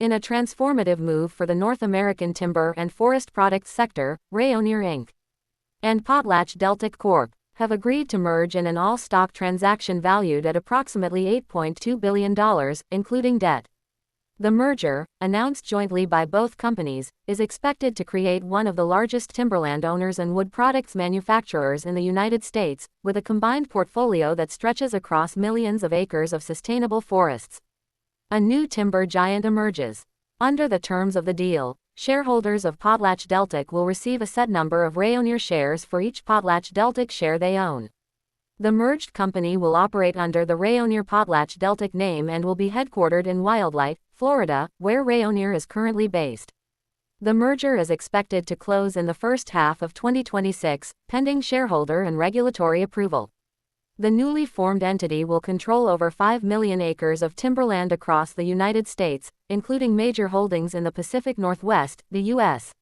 In a transformative move for the North American timber and forest products sector, Rayonier Inc. and PotlatchDeltic Corp. have agreed to merge in an all-stock transaction valued at approximately $8.2 billion, including debt. The merger, announced jointly by both companies, is expected to create one of the largest timberland owners and wood products manufacturers in the United States, with a combined portfolio that stretches across millions of acres of sustainable forests. A new timber giant emerges. Under the terms of the deal, shareholders of PotlatchDeltic will receive a set number of Rayonier shares for each PotlatchDeltic share they own. The merged company will operate under the Rayonier PotlatchDeltic name and will be headquartered in Wildlight, Florida, where Rayonier is currently based. The merger is expected to close in the first half of 2026, pending shareholder and regulatory approval. The newly formed entity will control over 5 million acres of timberland across the United States, including major holdings in the Pacific Northwest, the U.S.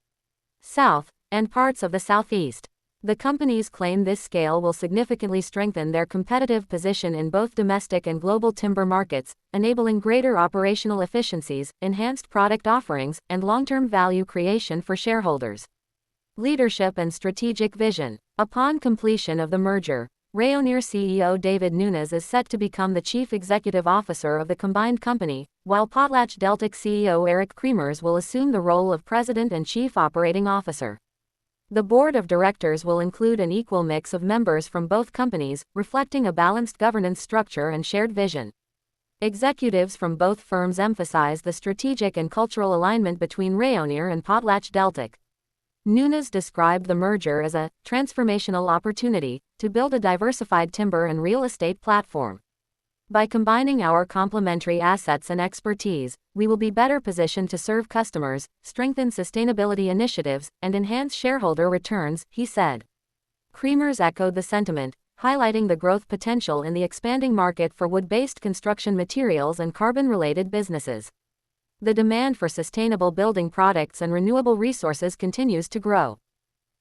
South, and parts of the Southeast. The companies claim this scale will significantly strengthen their competitive position in both domestic and global timber markets, enabling greater operational efficiencies, enhanced product offerings, and long-term value creation for shareholders. Leadership and strategic vision. Upon completion of the merger, Rayonier CEO David Nunes is set to become the Chief Executive Officer of the combined company, while PotlatchDeltic CEO Eric Kremers will assume the role of President and Chief Operating Officer. The board of directors will include an equal mix of members from both companies, reflecting a balanced governance structure and shared vision. Executives from both firms emphasize the strategic and cultural alignment between Rayonier and PotlatchDeltic. Nunes described the merger as a transformational opportunity to build a diversified timber and real estate platform. By combining our complementary assets and expertise, we will be better positioned to serve customers, strengthen sustainability initiatives, and enhance shareholder returns, he said. Kremers echoed the sentiment, highlighting the growth potential in the expanding market for wood-based construction materials and carbon-related businesses. The demand for sustainable building products and renewable resources continues to grow.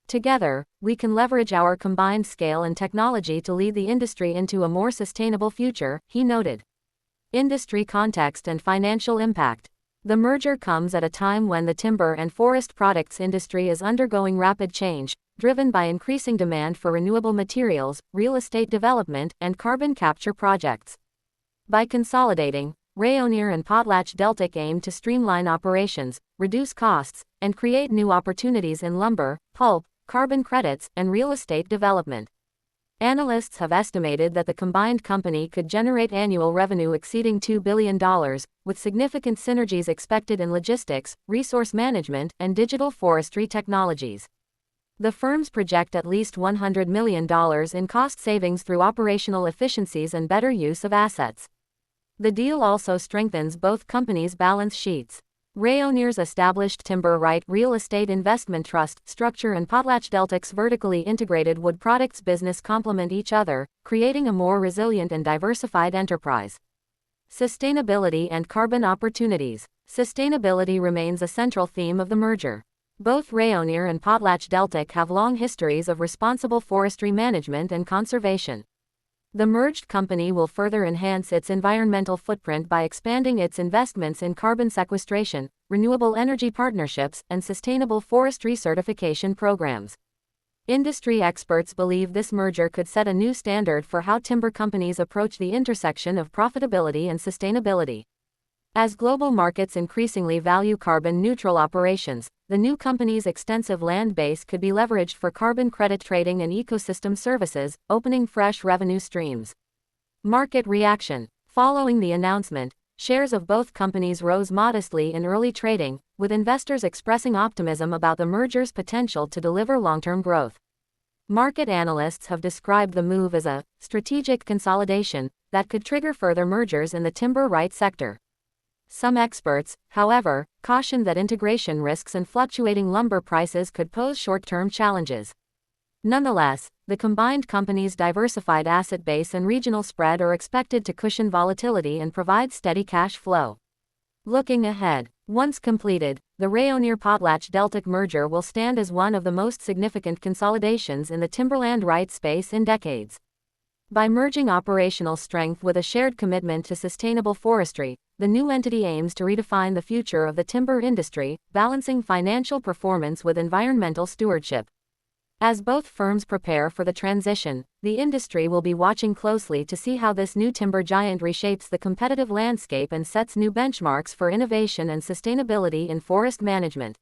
Together, we can leverage our combined scale and technology to lead the industry into a more sustainable future, he noted. Industry context and financial impact. The merger comes at a time when the timber and forest products industry is undergoing rapid change, driven by increasing demand for renewable materials, real estate development, and carbon capture projects. By consolidating, Rayonier and PotlatchDeltic aim to streamline operations, reduce costs, and create new opportunities in lumber, pulp, carbon credits, and real estate development. Analysts have estimated that the combined company could generate annual revenue exceeding $2 billion, with significant synergies expected in logistics, resource management, and digital forestry technologies. The firms project at least $100 million in cost savings through operational efficiencies and better use of assets. The deal also strengthens both companies' balance sheets. Rayonier's established timber right real estate investment trust structure and PotlatchDeltic's vertically integrated wood products business complement each other, creating a more resilient and diversified enterprise. Sustainability and carbon opportunities. Sustainability remains a central theme of the merger. Both Rayonier and PotlatchDeltic have long histories of responsible forestry management and conservation. The merged company will further enhance its environmental footprint by expanding its investments in carbon sequestration, renewable energy partnerships, and sustainable forestry certification programs. Industry experts believe this merger could set a new standard for how timber companies approach the intersection of profitability and sustainability. As global markets increasingly value carbon-neutral operations, the new company's extensive land base could be leveraged for carbon credit trading and ecosystem services, opening fresh revenue streams. Market reaction. Following the announcement, shares of both companies rose modestly in early trading, with investors expressing optimism about the merger's potential to deliver long-term growth. Market analysts have described the move as a strategic consolidation that could trigger further mergers in the timber rights sector. Some experts, however, caution that integration risks and fluctuating lumber prices could pose short-term challenges. Nonetheless, the combined company's diversified asset base and regional spread are expected to cushion volatility and provide steady cash flow. Looking ahead, once completed, the Rayonier-PotlatchDeltic merger will stand as one of the most significant consolidations in the timberland rights space in decades. By merging operational strength with a shared commitment to sustainable forestry, the new entity aims to redefine the future of the timber industry, balancing financial performance with environmental stewardship. As both firms prepare for the transition, the industry will be watching closely to see how this new timber giant reshapes the competitive landscape and sets new benchmarks for innovation and sustainability in forest management.